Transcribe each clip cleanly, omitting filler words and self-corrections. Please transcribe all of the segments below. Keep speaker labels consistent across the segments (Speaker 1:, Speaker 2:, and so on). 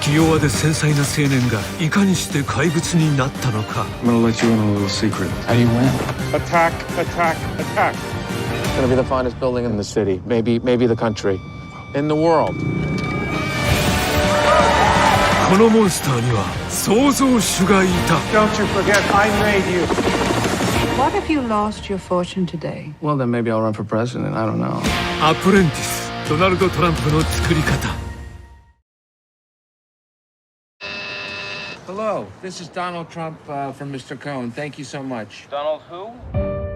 Speaker 1: 気弱で繊細な青年がいかにして怪物になったのか。
Speaker 2: I'm gonna let you in on a little secret.
Speaker 3: How do you win?
Speaker 4: Attack, attack, attack.
Speaker 3: It's gonna be the finest building in the city, maybe the country, in the world.
Speaker 1: このモンスターには創造主がいた。
Speaker 4: Don't you forget, I made you.
Speaker 5: What if you lost your fortune today?
Speaker 3: Well, then maybe I'll run for president. I don't know.
Speaker 1: アプレンティス、ドナルド・トランプの作り方。
Speaker 3: Hello, this is Donald Trump from Mr. Cohn. Thank you so much.
Speaker 6: Donald who?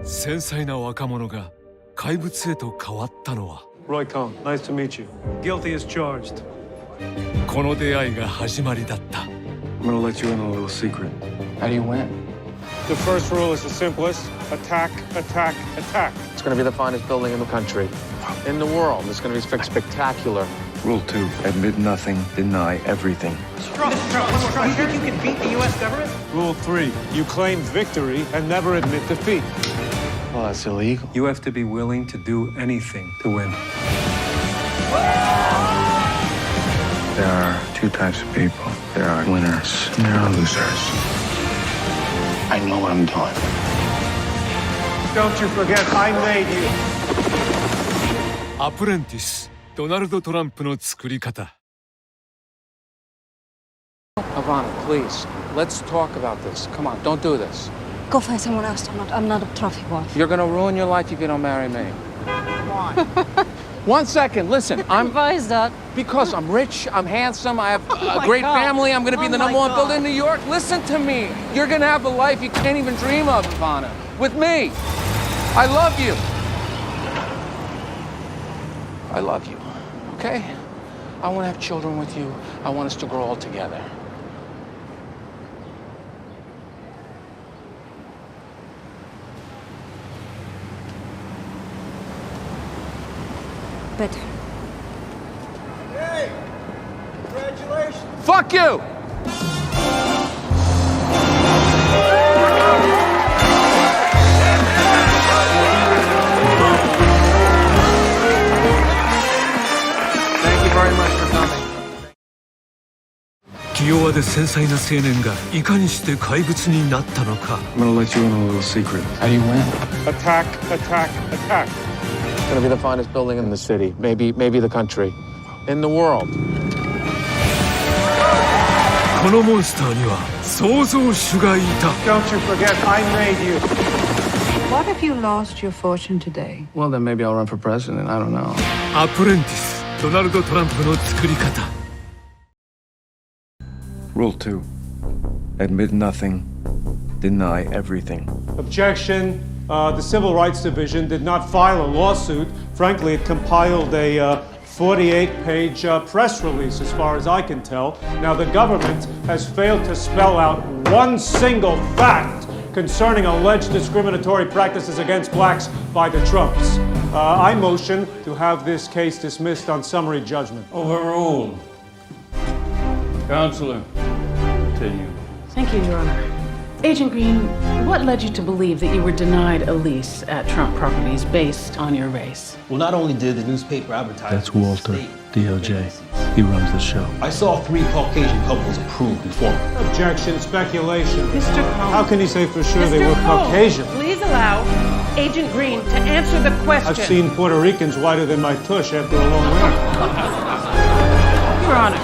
Speaker 1: 繊細な若者が怪物へと変わったのは、
Speaker 4: Roy Cohn, nice to meet you. Guilty as charged.
Speaker 1: この出会いが始まりだった。
Speaker 2: I'm gonna let you in on a little secret.
Speaker 3: How do you win?
Speaker 4: The first rule is the simplest. Attack, attack, attack.
Speaker 3: It's gonna be the finest building in the country, in the world. It's gonna be spectacular.
Speaker 2: Rule 2, admit nothing, deny everything.
Speaker 7: Trump, you think you can beat the U.S. government?
Speaker 4: Rule 3, you claim victory and never admit defeat.
Speaker 3: Well, that's illegal.
Speaker 8: You have to be willing to do anything to win.
Speaker 2: There are two types of people. There are winners and there are losers.
Speaker 3: I know what I'm doing.
Speaker 4: Don't you forget, I made you.
Speaker 1: アプレンティス、ドナルド・トランプの作り方。
Speaker 3: Ivana, please, let's talk about this. Come on, don't do this.
Speaker 9: Go find someone else, Donald. I'm not a trophy wife.
Speaker 3: You're gonna ruin your life if you don't marry me.
Speaker 7: Why?
Speaker 3: 1 second, listen,
Speaker 9: Why is that?
Speaker 3: because I'm rich, I'm handsome, I have a
Speaker 9: my
Speaker 3: great
Speaker 9: God.
Speaker 3: family, I'm gonna be
Speaker 9: Oh
Speaker 3: the
Speaker 9: my
Speaker 3: number one
Speaker 9: God.
Speaker 3: builder in New York. Listen to me. You're gonna have a life you can't even dream of, Ivana. With me. I love you. I love you. Okay? I wanna have children with you. I want us to grow old together.
Speaker 9: Better.
Speaker 7: Hey, congratulations.
Speaker 3: Fuck you! Thank you very much for coming.
Speaker 1: 気弱で繊細な青年がいかにして怪物になったのか。
Speaker 2: I'm gonna let you in on a little secret.
Speaker 3: How do you win?
Speaker 4: Attack, attack, attack.
Speaker 3: It's gonna be the finest building in the city, maybe the country, in the world.
Speaker 1: このモンスターには創造主がいた。
Speaker 4: Don't you forget, I made you.
Speaker 5: What if you lost your fortune today?
Speaker 3: Well, then maybe I'll run for president. I don't know.
Speaker 1: アプレンティス、ドナルド・トランプの作り方。
Speaker 2: Rule 2, admit nothing, deny everything.
Speaker 4: Objection. The Civil Rights Division did not file a lawsuit. Frankly, it compiled a 48-page press release, as far as I can tell. Now, the government has failed to spell out one single fact concerning alleged discriminatory practices against blacks by the Trumps. I motion to have this case dismissed on summary judgment.
Speaker 8: Overruled. Counselor, continue.
Speaker 10: Thank you, Your Honor. Agent Green, what led you to believe that you were denied a lease at Trump Properties based on your race?
Speaker 11: Well, not only did the newspaper advertise...
Speaker 12: That's Walter, DOJ. He runs the show.
Speaker 11: I saw 3 Caucasian couples approved before me.
Speaker 4: Objection, speculation.
Speaker 10: Mr. Cohn.
Speaker 4: How can you say for sure they
Speaker 10: Mr.
Speaker 4: were
Speaker 10: Cohn,
Speaker 4: Caucasian?
Speaker 10: Please allow Agent Green to answer the question.
Speaker 4: I've seen Puerto Ricans whiter than my tush after a long rain.
Speaker 10: Your Honor.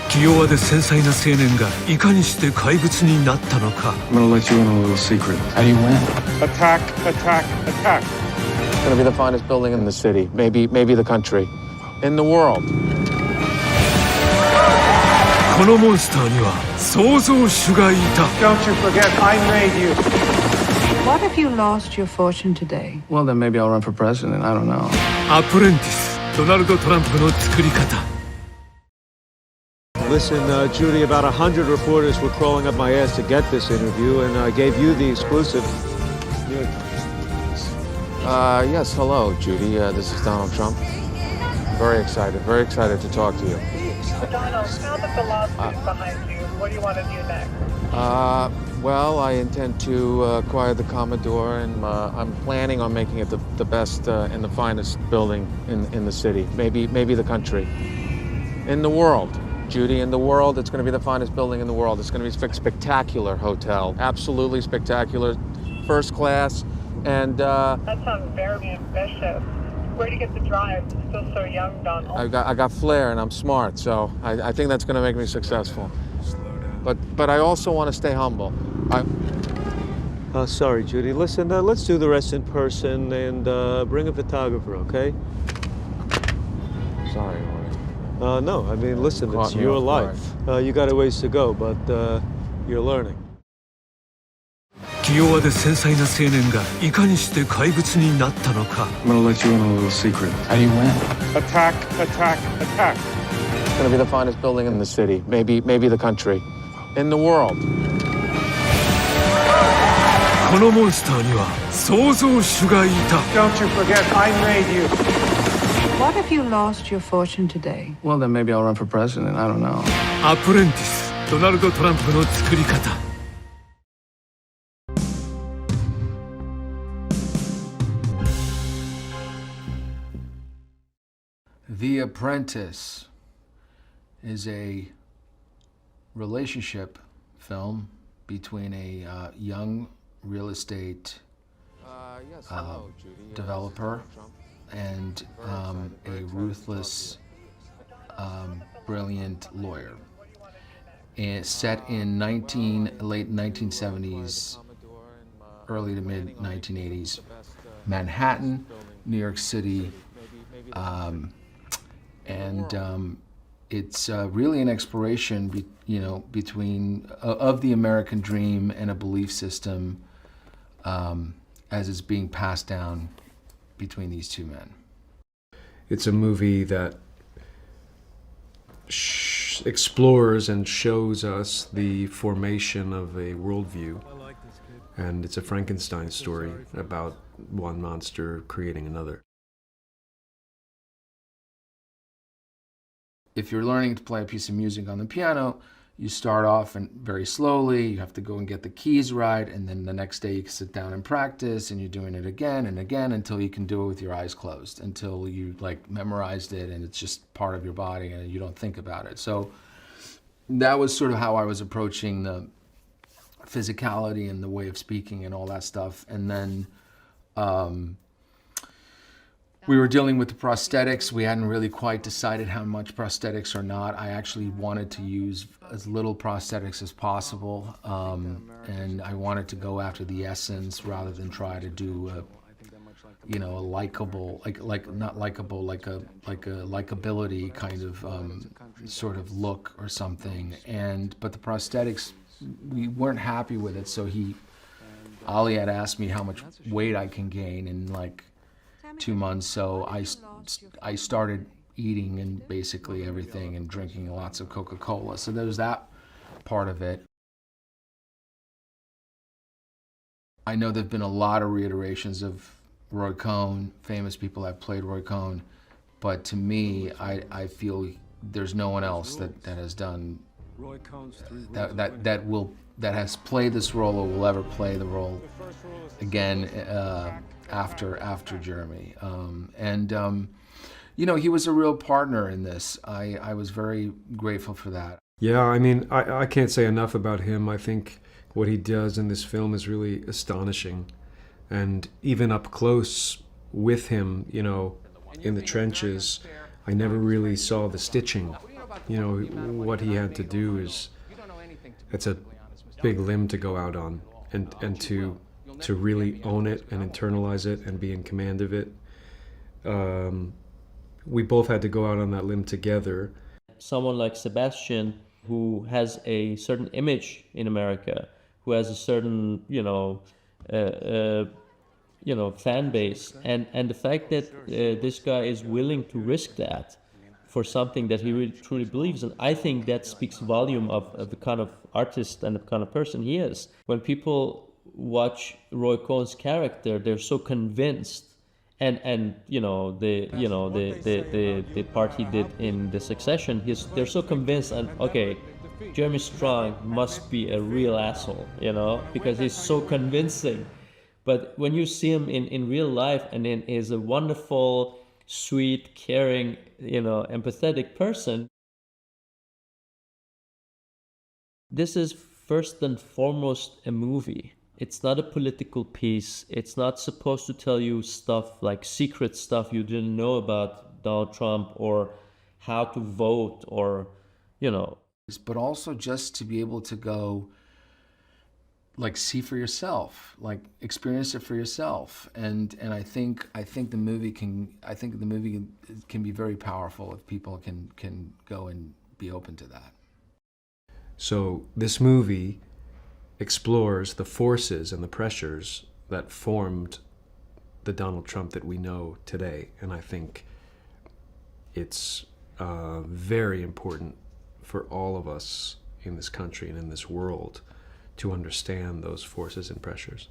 Speaker 1: 気弱で繊細な青年がいかにして怪物になったのか。
Speaker 2: I'm gonna let you in on a little secret.
Speaker 3: How do you win?
Speaker 4: Attack, attack, attack.
Speaker 3: It's gonna be the finest building in the city, maybe the country, in the world.
Speaker 1: このモンスターには創造主がいた。
Speaker 4: Don't you forget, I made you.
Speaker 5: What if you lost your fortune today?
Speaker 3: Well, then maybe I'll run for president. I don't know.
Speaker 1: アプレンティス、ドナルド・トランプの作り方。
Speaker 4: Listen, Judy, about 100 reporters were crawling up my ass to get this interview, and I gave you the exclusive.
Speaker 3: Yes, hello, Judy. This is Donald Trump. Very excited to talk to you.
Speaker 7: Donald, now that the lawsuit's behind you, what do you want to do next?
Speaker 3: Well, I intend to acquire the Commodore, and I'm planning on making it the best and the finest building in the city, maybe the country, in the world. Judy, in the world, it's going to be the finest building in the world. It's going to be a spectacular hotel, absolutely spectacular, first class, and...
Speaker 6: That sounds very ambitious. Where do you get the drive? You're still so young, Donald.
Speaker 3: I got flair and I'm smart, so I think that's going to make me successful. But I also want to stay humble.
Speaker 4: Sorry, Judy. Listen, let's do the rest in person and bring a photographer, okay?
Speaker 3: Sorry,
Speaker 4: no, I mean, listen, it's your life. You got a ways to go, but you're learning.
Speaker 1: 気弱で繊細な青年がいかにして怪物になったのか。
Speaker 2: I'm gonna let you in on a little secret.
Speaker 3: How do you win?
Speaker 4: Attack, attack, attack.
Speaker 3: It's going to be the finest building in the city, maybe the country, in the world.
Speaker 1: このモンスターには創造主がいた。
Speaker 4: Don't you forget, I made you.
Speaker 5: What if you lost your fortune today?
Speaker 3: Well, then maybe I'll run for president. I don't know.
Speaker 1: アプレンティス、ドナルド・トランプの作り方。
Speaker 13: The Apprentice is a relationship film between a young real estate developer and a ruthless, brilliant lawyer. And set in late 1970s, early to mid 1980s, Manhattan, New York City, and it's really an exploration, between of the American dream and a belief system as it's being passed down between these two men.
Speaker 12: It's a movie that explores and shows us the formation of a worldview, and it's a Frankenstein story about one monster creating another.
Speaker 13: If you're learning to play a piece of music on the piano, you start off and very slowly, you have to go and get the keys right, and then the next day you sit down and practice, and you're doing it again and again until you can do it with your eyes closed, until you memorized it and it's just part of your body and you don't think about it. So that was sort of how I was approaching the physicality and the way of speaking and all that stuff. And then we were dealing with the prosthetics. We hadn't really quite decided how much prosthetics or not. I actually wanted to use as little prosthetics as possible, and I wanted to go after the essence rather than try to do a likable, not likable, like a likability kind of sort of look or something. But the prosthetics, we weren't happy with it. So Ali had asked me how much weight I can gain in 2 months, so I started eating and basically everything and drinking lots of Coca-Cola. So there's that part of it. I know there've been a lot of reiterations of Roy Cohn. Famous people have played Roy Cohn, but to me, I feel there's no one else that has done that has played this role or will ever play the role again. After Jeremy, he was a real partner in this. I was very grateful for that.
Speaker 12: Yeah, I mean, I can't say enough about him. I think what he does in this film is really astonishing, and even up close with him, in the trenches, I never really saw the stitching. What he had to do it's a big limb to go out on, and to really own it and internalize it and be in command of it. We both had to go out on that limb together.
Speaker 14: Someone like Sebastian, who has a certain image in America, who has a certain, fan base, and the fact that this guy is willing to risk that for something that he really truly believes in, I think that speaks volume of the kind of artist and the kind of person he is. When people watch Roy Cohn's character, they're so convinced, and the part he did in The Succession, they're so convinced, and okay, Jeremy Strong must be a real asshole, you know, because he's so convincing. But when you see him in real life, and then he's a wonderful, sweet, caring, you know, empathetic person. This is first and foremost a movie. It's not a political piece. It's not supposed to tell you stuff like secret stuff you didn't know about Donald Trump or how to vote or, you know.
Speaker 13: But also just to be able to go, like, see for yourself, like experience it for yourself. And I think the movie can be very powerful if people can go and be open to that.
Speaker 12: So this movie explores the forces and the pressures that formed the Donald Trump that we know today. And I think it's very important for all of us in this country and in this world to understand those forces and pressures.